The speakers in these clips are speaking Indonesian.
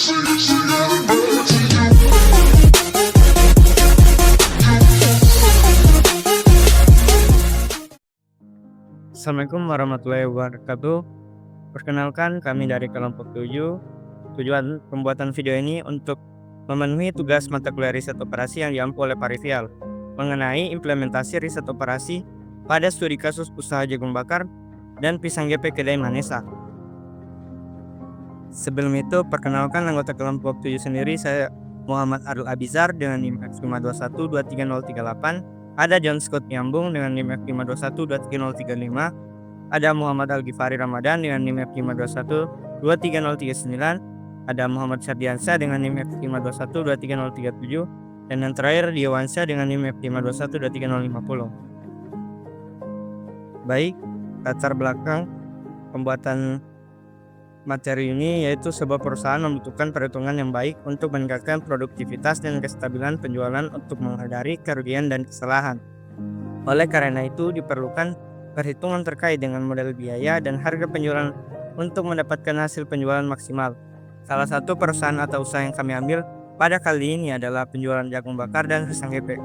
Assalamualaikum warahmatullahi wabarakatuh. Perkenalkan, kami dari kelompok 7. Tujuan pembuatan video ini untuk memenuhi tugas mata kuliah riset operasi yang diampu oleh Parivial mengenai implementasi riset operasi pada studi kasus usaha jagung bakar dan pisang GP kedai Manesa. Sebelum itu, perkenalkan anggota kelompok 7 sendiri. Saya Muhammad Arul Abizar dengan NIM F521-23038. Ada John Scott Nyambung dengan NIM F521-23035. Ada Muhammad Al-Ghifari Ramadan dengan NIM F521-23039. Ada Muhammad Syardiansyah dengan NIM F521-23037. Dan yang terakhir Diewansyah dengan NIM F521-23050. Baik, latar belakang pembuatan materi ini yaitu sebuah perusahaan membutuhkan perhitungan yang baik untuk meningkatkan produktivitas dan kestabilan penjualan untuk menghindari kerugian dan kesalahan. Oleh karena itu diperlukan perhitungan terkait dengan model biaya dan harga penjualan untuk mendapatkan hasil penjualan maksimal. Salah satu perusahaan atau usaha yang kami ambil pada kali ini adalah penjualan jagung bakar dan pisang GP.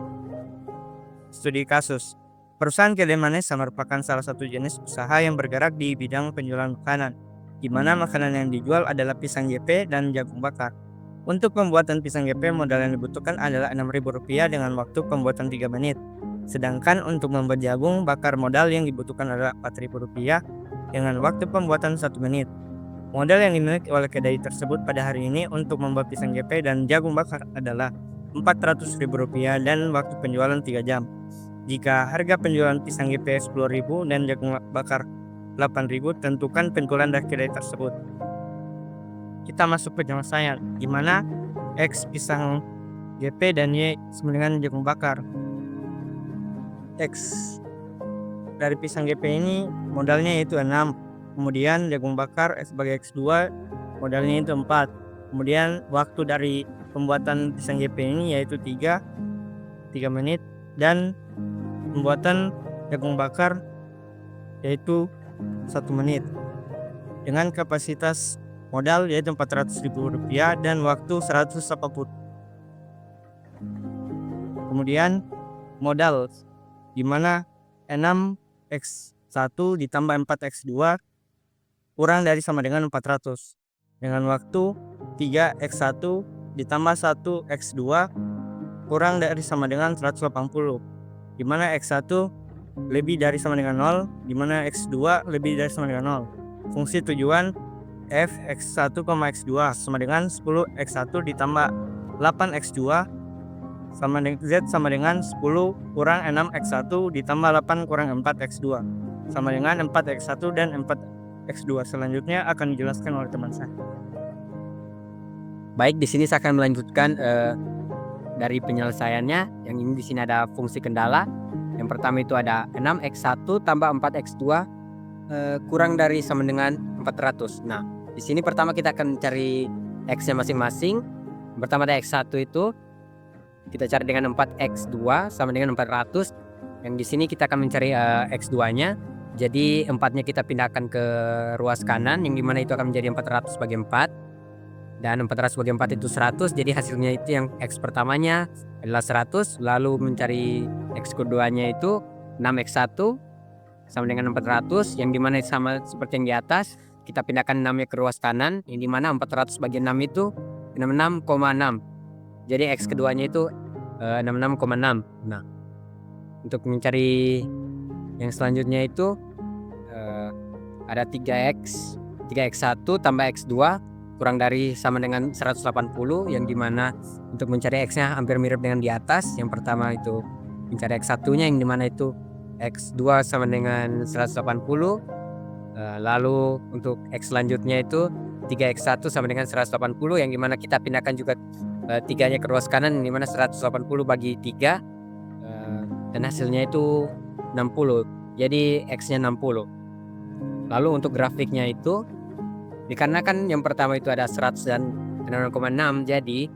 Studi kasus. Perusahaan Kedai Manesa merupakan salah satu jenis usaha yang bergerak di bidang penjualan makanan, di mana makanan yang dijual adalah pisang GP dan jagung bakar. Untuk pembuatan pisang GP, modal yang dibutuhkan adalah Rp6.000 dengan waktu pembuatan 3 menit. Sedangkan untuk membuat jagung bakar, modal yang dibutuhkan adalah Rp4.000 dengan waktu pembuatan 1 menit. Modal yang dimiliki oleh kedai tersebut pada hari ini untuk membuat pisang GP dan jagung bakar adalah Rp400.000 dan waktu penjualan 3 jam. Jika harga penjualan pisang GP Rp10.000 dan jagung bakar Rp8.000, tentukan penjualan dari kedai tersebut. Kita masuk ke penyelesaian, di mana X pisang GP dan Y sama dengan jagung bakar. X dari pisang GP ini modalnya yaitu 6, kemudian jagung bakar sebagai X2 modalnya itu 4, kemudian waktu dari pembuatan pisang GP ini yaitu 3 menit, dan pembuatan jagung bakar yaitu 1 menit dengan kapasitas modal yaitu Rp400.000 dan waktu 180. Kemudian modal di mana 6x1 ditambah 4x2 kurang dari sama dengan 400 dengan waktu 3x1 ditambah 1x2 kurang dari sama dengan 180, di mana x1 lebih dari sama dengan 0, di mana x2 lebih dari sama dengan 0. Fungsi tujuan f x1, x2 sama dengan 10x1 ditambah 8x2 sama dengan z sama dengan 10 kurang 6x1 ditambah 8 kurang 4x2 sama dengan 4x1 dan 4x2. Selanjutnya akan dijelaskan oleh teman saya. Baik, di sini saya akan melanjutkan dari penyelesaiannya. Yang ini di sini ada fungsi kendala. Yang pertama itu ada 6x1 tambah 4x2 kurang dari sama dengan 400. Nah, di sini pertama kita akan cari x-nya masing-masing. Pertama ada x1 itu kita cari dengan 4x2 sama dengan 400. Yang di sini kita akan mencari x2-nya. Jadi 4-nya kita pindahkan ke ruas kanan, yang dimana itu akan menjadi 400 bagi 4. Dan 400 bagi 4 itu 100. Jadi hasilnya itu yang X pertamanya adalah 100. Lalu mencari X keduanya itu 6x1 sama dengan 400, yang dimana sama seperti yang di atas. Kita pindahkan 6-nya ke ruas kanan, yang dimana 400 bagi 6 itu 66,6. Jadi X keduanya itu 66,6. Nah, untuk mencari yang selanjutnya itu ada 3x1 tambah x2 kurang dari sama dengan 180, yang dimana untuk mencari x-nya hampir mirip dengan di atas. Yang pertama itu mencari x1-nya, yang dimana itu x2 sama dengan 180. Lalu untuk x selanjutnya itu 3x1 sama dengan 180, yang dimana kita pindahkan juga 3-nya ke ruas kanan, yang dimana 180 bagi 3 dan hasilnya itu 60. Jadi x-nya 60. Lalu untuk grafiknya itu, dikarenakan yang pertama itu ada 100 dan 6,6, jadi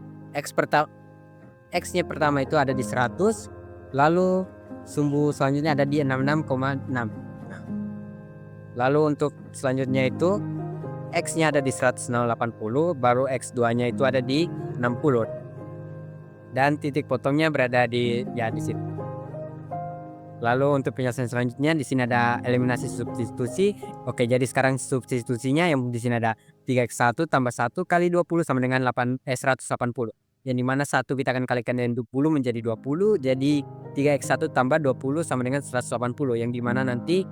X-nya pertama itu ada di 100, lalu sumbu selanjutnya ada di 66,6. Lalu untuk selanjutnya itu X-nya ada di 180, baru X2-nya itu ada di 60. Dan titik potongnya berada di situ. Lalu untuk penyelesaian selanjutnya di sini ada eliminasi substitusi. Oke, jadi sekarang substitusinya yang di sini ada 3x1 tambah 1 kali 20 sama dengan 180. Yang dimana 1 kita akan kalikan dengan 20 menjadi 20. Jadi 3x1 tambah 20 sama dengan 180. Yang dimana nanti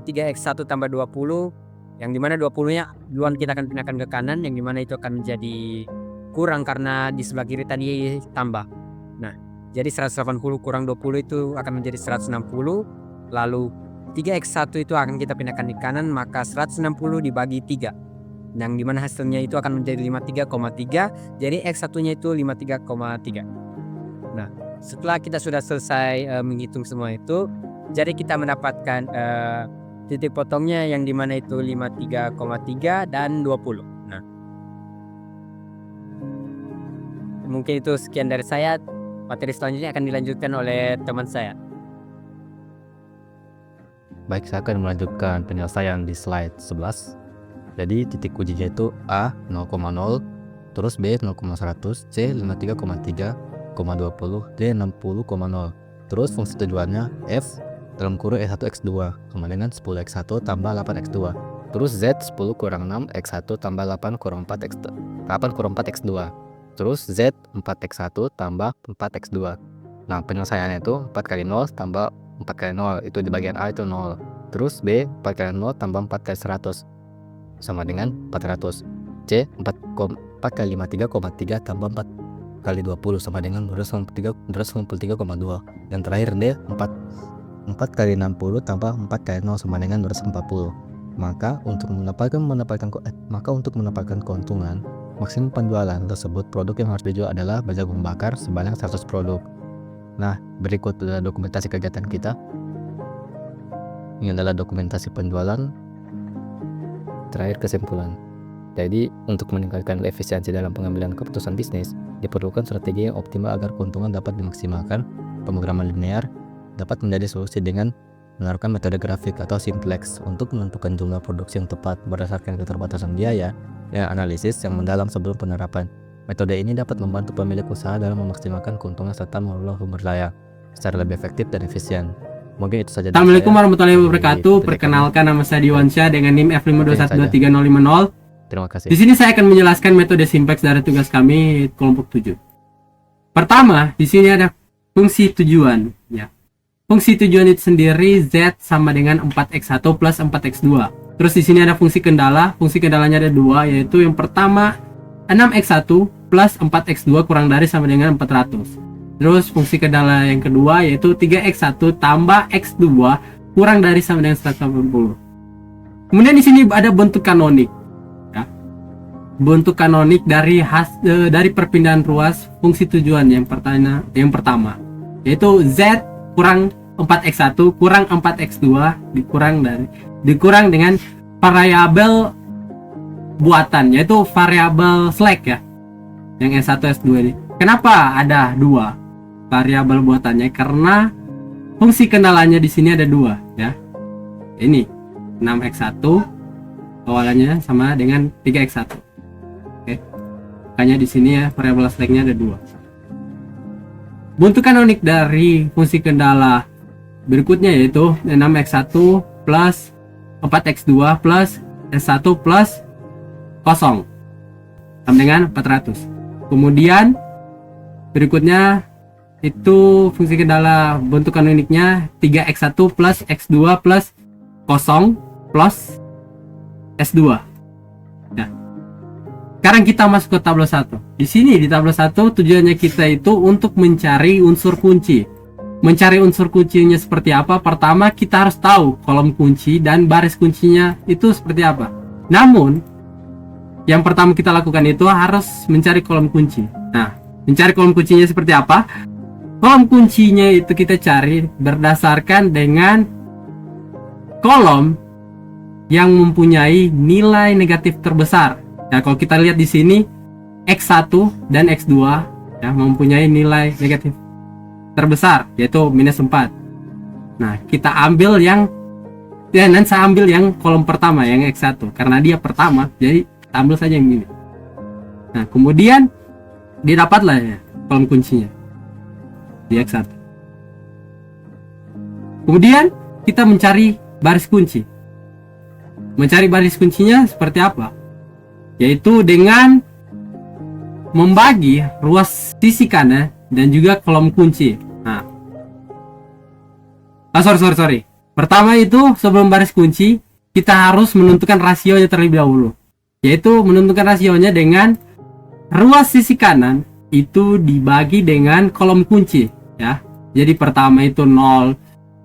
3x1 tambah 20, yang dimana 20-nya duluan kita akan pindahkan ke kanan, yang dimana itu akan menjadi kurang karena di sebelah kiri tadi tambah. Nah, jadi 180 kurang 20 itu akan menjadi 160. Lalu 3x1 itu akan kita pindahkan di kanan, maka 160 dibagi 3. Yang dimana hasilnya itu akan menjadi 53,3. Jadi x1-nya itu 53,3. Nah, setelah kita sudah selesai menghitung semua itu, jadi kita mendapatkan titik potongnya yang dimana itu 53,3 dan 20. Nah, mungkin itu sekian dari saya. Materi selanjutnya akan dilanjutkan oleh teman saya. Baik, saya akan melanjutkan penyelesaian di slide 11. Jadi titik ujinya itu A 0,0, terus B 0,100, C 53,3, 20, D 60,0. Terus fungsi tujuannya F dalam kurung X1 X2 sama dengan 10x1 tambah 8x2. Terus Z 10 kurang 6 x1 tambah 8 kurang 4 x2. Terus Z 4x1 tambah 4x2. Nah, penyelesaiannya itu 4 kali 0 tambah 4 kali 0, itu di bagian A itu 0. Terus B 4 kali 0 tambah 4 kali 100 sama dengan 400. C 4 kali 53,3 tambah 4 kali 20 sama dengan 293,2. Dan terakhir D 4 kali 60 tambah 4 kali 0 sama dengan 240. Maka untuk mendapatkan keuntungan maksimum penjualan tersebut, produk yang harus dijual adalah jagung bakar sebanyak 100 produk. Nah, berikut adalah dokumentasi kegiatan kita. Ini adalah dokumentasi penjualan. Terakhir, kesimpulan. Jadi, untuk meningkatkan efisiensi dalam pengambilan keputusan bisnis, diperlukan strategi yang optimal agar keuntungan dapat dimaksimalkan. Pemrograman linear dapat menjadi solusi dengan menerapkan metode grafik atau simplex untuk menentukan jumlah produksi yang tepat berdasarkan keterbatasan biaya dan analisis yang mendalam sebelum penerapan. Metode ini dapat membantu pemilik usaha dalam memaksimalkan keuntungan serta mengelola sumber daya secara lebih efektif dan efisien. Mungkin itu saja. Assalamualaikum warahmatullahi wabarakatuh. Perkenalkan, nama saya Diwansyah dengan NIM F5212305. Terima kasih. Di sini saya akan menjelaskan metode simplex dari tugas kami kelompok 7. Pertama, di sini ada fungsi tujuan, ya. Fungsi tujuan itu sendiri Z sama dengan 4x1 plus 4x2. Terus di sini ada fungsi kendala. Fungsi kendalanya ada 2, yaitu yang pertama 6x1 plus 4x2 kurang dari sama dengan 400. Terus fungsi kendala yang kedua yaitu 3x1 tambah x2 kurang dari sama dengan 180. Kemudian di sini ada bentuk kanonik, ya. Bentuk kanonik dari perpindahan ruas fungsi tujuan yang pertama yaitu Z kurang 4x1 kurang 4x2 dikurang dengan variabel buatan, yaitu variabel slack, ya, yang S1 S2 ini. Kenapa ada 2 variabel buatannya? Karena fungsi kendalanya di sini ada 2, ya. Ini 6x1 awalannya sama dengan 3x1. Oke. Makanya di sini ya variabel slacknya ada 2. Bentuk kanonik dari fungsi kendala berikutnya yaitu 6x1 plus 4x2 plus S1 plus 0 sama dengan 400. Kemudian berikutnya itu fungsi kendala bentuk kanoniknya 3x1 plus x2 plus 0 plus S2. Nah, sekarang kita masuk ke tabel 1. Di sini di tabel 1 tujuannya kita itu untuk mencari unsur kunci. Mencari unsur kuncinya seperti apa? Pertama, kita harus tahu kolom kunci dan baris kuncinya itu seperti apa. Namun, yang pertama kita lakukan itu harus mencari kolom kunci. Nah, mencari kolom kuncinya seperti apa? Kolom kuncinya itu kita cari berdasarkan dengan kolom yang mempunyai nilai negatif terbesar. Nah, kalau kita lihat di sini X1 dan X2 ya mempunyai nilai negatif terbesar yaitu -4. Nah, kita ambil yang Ya, nanti saya ambil yang kolom pertama, yang X1. Karena dia pertama, jadi kita ambil saja yang ini. Nah, kemudian didapatlah ya kolom kuncinya di X1. Kemudian kita mencari baris kunci. Mencari baris kuncinya seperti apa? Yaitu dengan membagi ruas sisi kanan dan juga kolom kunci. Nah, sorry. Pertama itu sebelum baris kunci kita harus menentukan rasionya terlebih dahulu. Yaitu menentukan rasionya dengan ruas sisi kanan itu dibagi dengan kolom kunci ya. Jadi pertama itu 0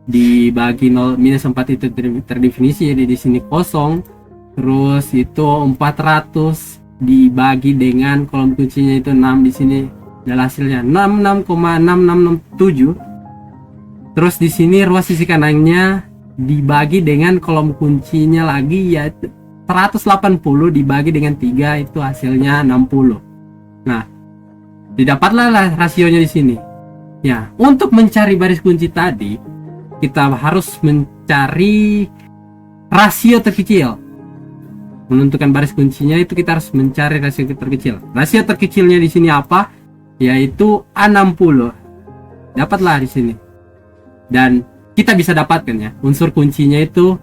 dibagi 0 minus 4 itu terdefinisi, jadi di sini kosong. Terus itu 400 dibagi dengan kolom kuncinya itu 6, di sini adalah hasilnya 66,6667. Terus di sini ruas sisi kanannya dibagi dengan kolom kuncinya lagi yaitu 180 dibagi dengan 3 itu hasilnya 60. Nah, didapatlah rasionya di sini. Ya, untuk mencari baris kunci tadi kita harus mencari rasio terkecil. Menentukan baris kuncinya itu kita harus mencari rasio terkecil. Rasio terkecilnya di sini apa? Yaitu A60. Dapatlah di sini. Dan kita bisa dapatkan ya, unsur kuncinya itu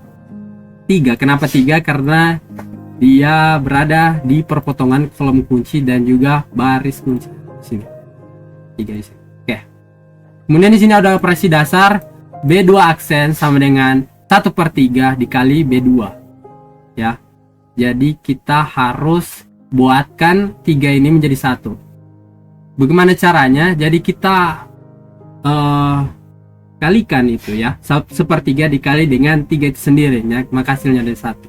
3. Kenapa 3? Karena dia berada di perpotongan kolom kunci dan juga baris kunci di sini. 3 di sini. Oke. Kemudian di sini ada operasi dasar B2 aksen sama dengan 1/3 dikali B2. Ya. Jadi kita harus buatkan 3 ini menjadi 1. Bagaimana caranya? Jadi kita kalikan itu ya, 1/3 dikali dengan 3 itu sendiri ya, maka hasilnya ada 1.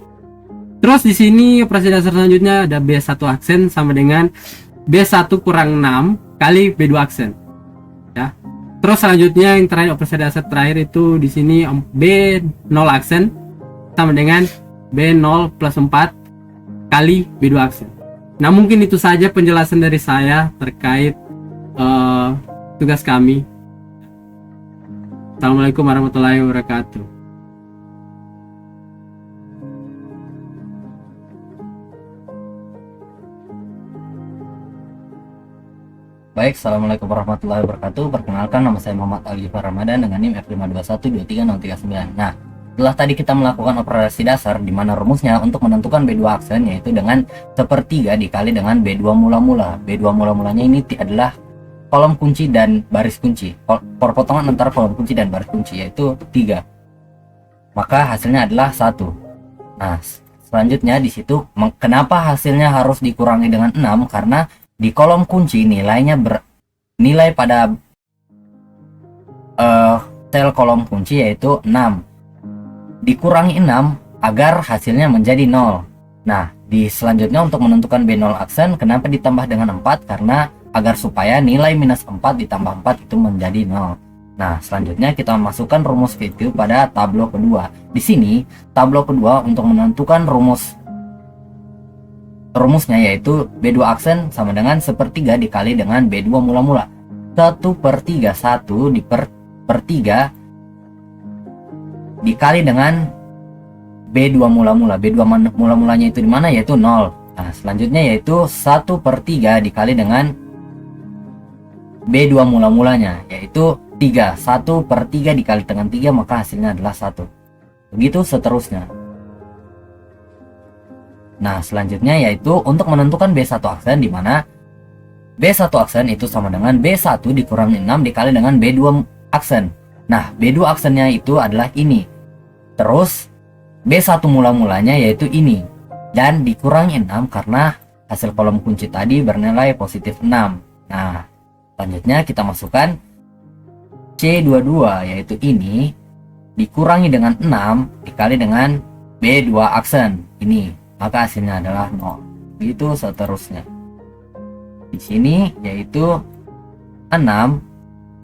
Terus di sini operasi dasar selanjutnya ada B1 aksen sama dengan B1 kurang 6 kali B2 aksen ya. Terus selanjutnya yang terakhir, operasi dasar terakhir itu di sini B0 aksen sama dengan B0 plus 4 kali B2 aksen. Nah, mungkin itu saja penjelasan dari saya terkait tugas kami. Assalamualaikum warahmatullahi wabarakatuh. Baik, Assalamualaikum warahmatullahi wabarakatuh. Perkenalkan, nama saya Muhammad Alifar Ramadan dengan NIM F521230339. Nah, setelah tadi kita melakukan operasi dasar di mana rumusnya untuk menentukan B2 aksen yaitu dengan 1/3 dikali dengan B2 mula-mula. B2 mula-mulanya ini adalah kolom kunci dan baris kunci, perpotongan antara kolom kunci dan baris kunci yaitu 3. Maka hasilnya adalah 1. Nah, selanjutnya di situ kenapa hasilnya harus dikurangi dengan 6? Karena di kolom kunci nilainya nilai pada sel kolom kunci yaitu 6. Dikurangi 6 agar hasilnya menjadi 0. Nah, di selanjutnya untuk menentukan B0 aksen kenapa ditambah dengan 4? Karena agar supaya nilai minus 4 ditambah 4 itu menjadi 0. Nah, selanjutnya kita masukkan rumus VQ pada tablo kedua. Di sini, tablo kedua untuk menentukan rumusnya yaitu B2 aksen sama dengan 1/3 dikali dengan B2 mula-mula. 1/3 1 per 3 dikali dengan B2 mula-mula. B2 mula-mulanya itu di mana? Yaitu 0. Nah, selanjutnya yaitu 1/3 dikali dengan B2 mula-mulanya yaitu 3. 1/3 dikali dengan 3 maka hasilnya adalah 1. Begitu seterusnya. Nah, selanjutnya yaitu untuk menentukan B1 aksen di mana B1 aksen itu sama dengan B1 dikurangi 6 dikali dengan B2 aksen. Nah, B2 aksennya itu adalah ini. Terus B1 mula-mulanya yaitu ini dan dikurangi 6 karena hasil kolom kunci tadi bernilai positif 6. Nah, selanjutnya kita masukkan C22 yaitu ini dikurangi dengan 6 dikali dengan B2 aksen ini, maka hasilnya adalah 0. Begitu seterusnya. Di sini yaitu 6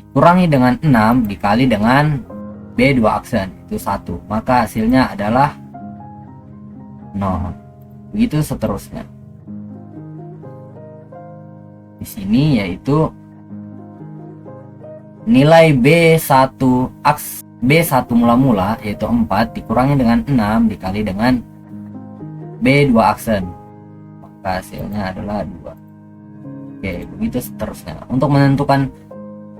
dikurangi dengan 6 dikali dengan B2 aksen itu 1, maka hasilnya adalah 0. Begitu seterusnya. Di sini yaitu nilai B1 mula-mula yaitu 4 dikurangi dengan 6 dikali dengan B2 aksen, maka hasilnya adalah 2. Oke, begitu seterusnya. Untuk menentukan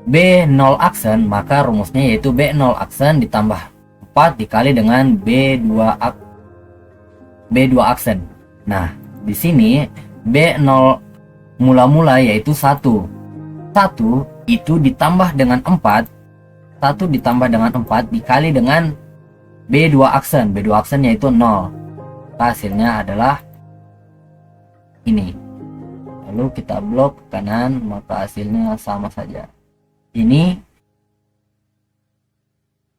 B0 aksen, maka rumusnya yaitu B0 aksen ditambah 4 dikali dengan B2 aksen. Nah, di sini B0 mula-mula yaitu 1. 1 itu ditambah dengan 4. 1 ditambah dengan 4 dikali dengan B2 aksen. B2 aksen yaitu 0. Hasilnya adalah ini. Lalu kita blok ke kanan, maka hasilnya sama saja. Ini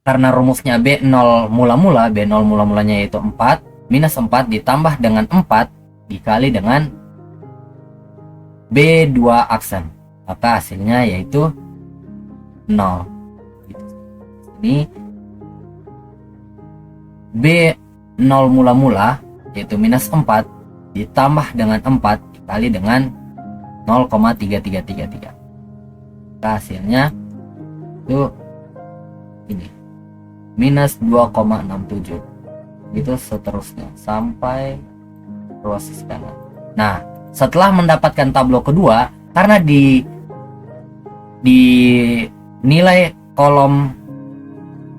karena rumusnya B0 mula-mula, B0 mula-mulanya yaitu 4, minus 4 ditambah dengan 4 dikali dengan B2 aksen, maka hasilnya yaitu 0. Ini B0 mula-mula yaitu minus 4 ditambah dengan 4 dikali dengan 0,3333, maka hasilnya itu ini minus 2,67. Itu seterusnya sampai ruas sisi kanan. Nah, setelah mendapatkan tablo kedua, karena di nilai kolom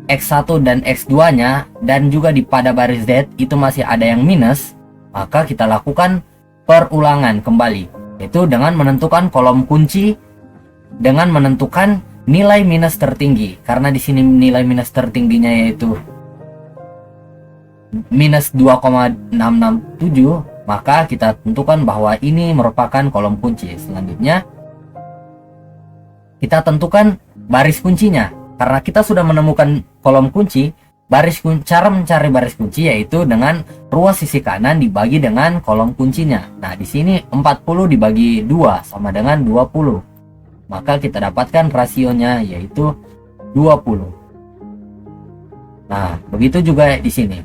X1 dan X2 nya dan juga di pada baris Z itu masih ada yang minus, maka kita lakukan perulangan kembali, yaitu dengan menentukan kolom kunci dengan menentukan nilai minus tertinggi. Karena di sini nilai minus tertingginya yaitu minus 2,667, maka kita tentukan bahwa ini merupakan kolom kunci. Selanjutnya kita tentukan baris kuncinya. Karena kita sudah menemukan kolom kunci, cara mencari baris kunci yaitu dengan ruas sisi kanan dibagi dengan kolom kuncinya. Nah, di sini 40 dibagi 2 sama dengan 20. Maka kita dapatkan rasionya yaitu 20. Nah, begitu juga di sini.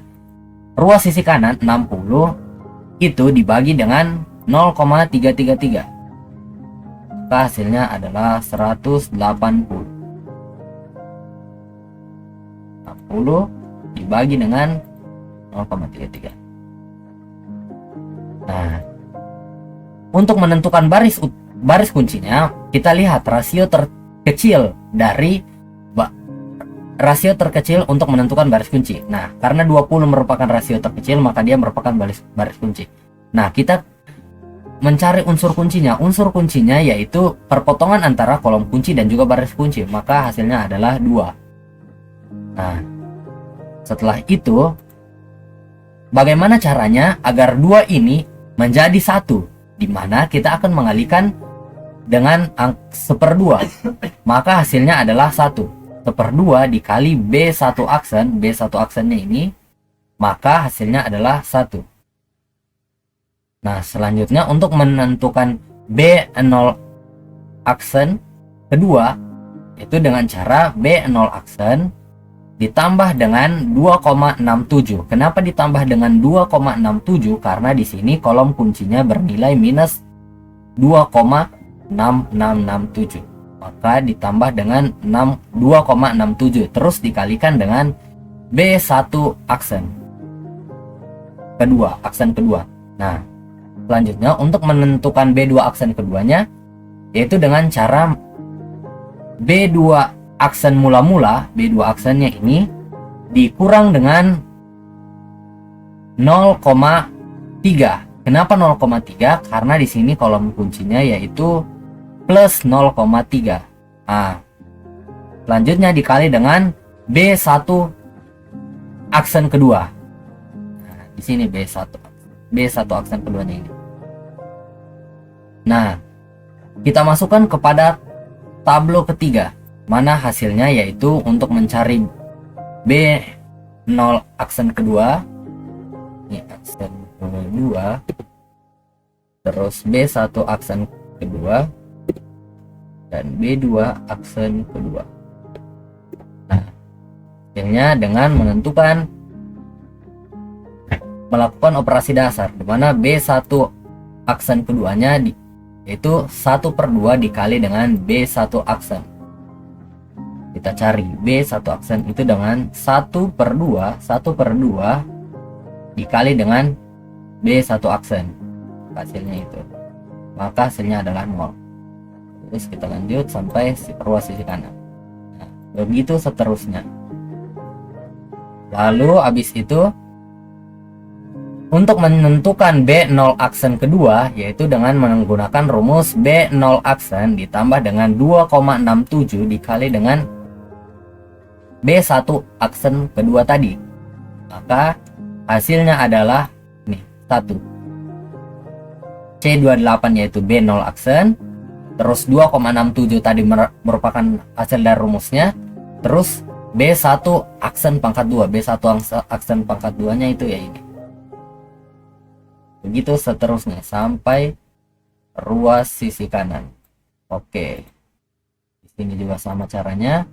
Ruas sisi kanan 60 itu dibagi dengan 0,333. Maka hasilnya adalah 180. 60 dibagi dengan 0,33. Nah, untuk menentukan baris kuncinya, kita lihat rasio terkecil untuk menentukan baris kunci. Nah, karena 20 merupakan rasio terkecil, maka dia merupakan baris kunci. Nah, kita mencari unsur kuncinya. Unsur kuncinya yaitu perpotongan antara kolom kunci dan juga baris kunci, maka hasilnya adalah 2. Nah, setelah itu bagaimana caranya agar 2 ini menjadi 1, di mana kita akan mengalihkan dengan 1/2, maka hasilnya adalah 1/2 dikali B1 aksen. B1 aksennya ini, maka hasilnya adalah 1. Nah, selanjutnya untuk menentukan B0 aksen kedua, itu dengan cara B0 aksen ditambah dengan 2,67. Kenapa ditambah dengan 2,67? Karena di sini kolom kuncinya bernilai minus 2,6667. Maka ditambah dengan 2,67 terus dikalikan dengan B1 aksen kedua, Nah, selanjutnya untuk menentukan B2 aksen keduanya yaitu dengan cara B2 aksen mula-mula, B2 aksennya ini dikurang dengan 0,3. Kenapa 0,3? Karena di sini kolom kuncinya yaitu plus 0,3. Nah, selanjutnya dikali dengan B1 aksen kedua. Nah, di sini B1 aksen keduanya ini. Nah, kita masukkan kepada tablo ketiga, mana hasilnya yaitu untuk mencari B0 aksen kedua, ini aksen kedua, terus B1 aksen kedua, dan B2 aksen kedua. Nah, hasilnya dengan melakukan operasi dasar, di mana B1 aksen keduanya yaitu 1/2 dikali dengan B1 aksen. kita cari B1 aksen itu dengan 1/2 dikali dengan B1 aksen, hasilnya itu, maka hasilnya adalah 0. Terus kita lanjut sampai ruas sisi kanan. Nah, begitu seterusnya. Lalu habis itu untuk menentukan B0 aksen kedua, yaitu dengan menggunakan rumus B0 aksen ditambah dengan 2,67 dikali dengan B1 aksen kedua tadi, maka hasilnya adalah nih 1 C28 yaitu B0 aksen, terus 2,67 tadi merupakan hasil dari rumusnya, terus B1 aksen pangkat 2, B1 aksen pangkat 2 nya itu ya ini. Begitu seterusnya sampai ruas sisi kanan. Oke, di sini juga sama caranya.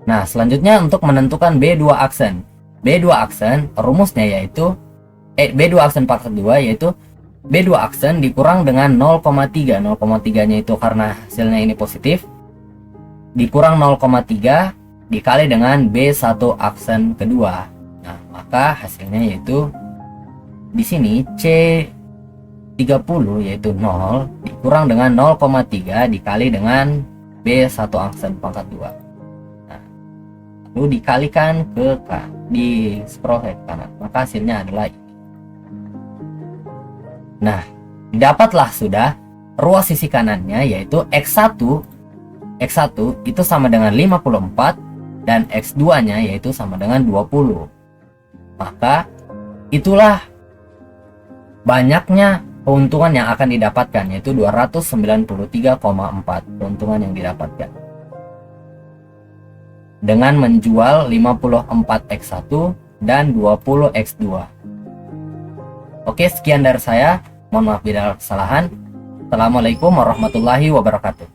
Nah, selanjutnya untuk menentukan B2 aksen. B2 aksen rumusnya yaitu B2 aksen pangkat 2 yaitu B2 aksen dikurang dengan 0,3. 0,3 nya itu karena hasilnya ini positif, dikurang 0,3 dikali dengan B1 aksen kedua. Nah, maka hasilnya yaitu di sini C30 yaitu 0 dikurang dengan 0,3 dikali dengan B1 aksen pangkat 2. Lalu dikalikan ke di scroll ke kanan, maka hasilnya adalah ini. Nah, dapatlah sudah ruas sisi kanannya yaitu X1 itu sama dengan 54 dan X2 nya yaitu sama dengan 20. Maka itulah banyaknya keuntungan yang akan didapatkan, yaitu 293,4 keuntungan yang didapatkan dengan menjual 54 X1 dan 20 X2. Oke, sekian dari saya. Mohon maaf bila ada kesalahan. Assalamualaikum warahmatullahi wabarakatuh.